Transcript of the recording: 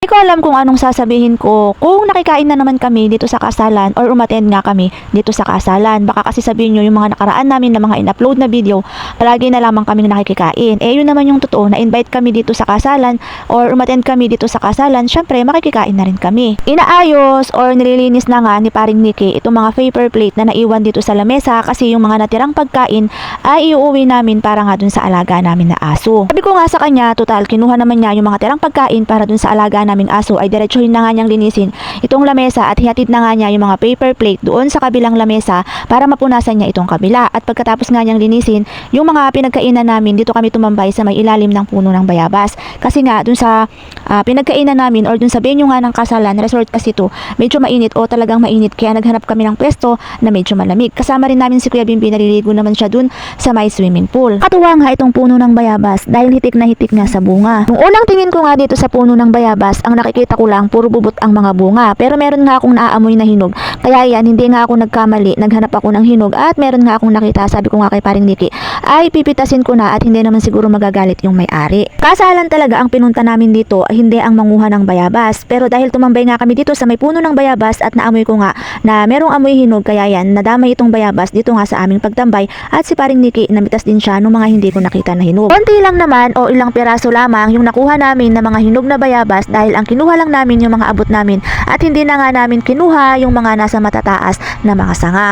Hindi ko alam kung anong sasabihin ko kung nakikain na naman kami dito sa kasalan or umattend nga kami dito sa kasalan. Baka kasi sabihin nyo yung mga nakaraan namin na mga in-upload na video, palagi na lamang kaming nakikikain. Yun naman yung totoo, na-invite kami dito sa kasalan or umattend kami dito sa kasalan, syempre makikikain na rin kami. Inaayos or nililinis na nga ni paring Nikki itong mga paper plate na naiwan dito sa lamesa kasi yung mga natirang pagkain ay iuwi namin para nga dun sa alaga namin na aso. Sabi ko nga sa kanya, total kinuha naman niya yung mga tirang pagkain para dun sa alaga naming aso, ay diretsuhin na nga niyang linisin itong lamesa at hihatid na nga niya yung mga paper plate doon sa kabilang lamesa para mapunasan niya itong kabila. At pagkatapos nga niyang linisin yung mga pinagkainan namin, dito kami tumambay sa may ilalim ng puno ng bayabas. Kasi nga dun sa pinagkainan namin or dun sa venue nga ng kasalan, resort kasi to, medyo mainit o talagang mainit, kaya naghanap kami ng pwesto na medyo malamig. Kasama rin namin si Kuya Bimbi, naliligo naman siya dun sa may swimming pool. Katuwa nga itong puno ng bayabas dahil hitik na hitik nga sa bunga. Nung unang tingin ko nga dito sa puno ng bayabas, ang nakikita ko lang puro bubot ang mga bunga, pero meron nga akong naaamoy na hinog. Kaya yan, hindi nga ako nagkamali, naghanap ako ng hinog at meron nga akong nakita. Sabi ko nga kay paring Nikki, ay pipitasin ko na at hindi naman siguro magagalit yung may-ari. Kasalan talaga ang pinunta namin dito, hindi ang manguha ng bayabas. Pero dahil tumambay nga kami dito sa may puno ng bayabas at naamoy ko nga na merong amoy hinog, kaya yan, nadamay itong bayabas dito nga sa aming pagtambay at si paring Nikki namitas din siya ng mga hindi ko nakita na hinog. Konti lang naman o ilang piraso lamang yung nakuha namin na mga hinog na bayabas dahil ang kinuha lang namin yung mga abot namin at hindi na nga namin kinuha yung mga nasa matataas na mga sanga.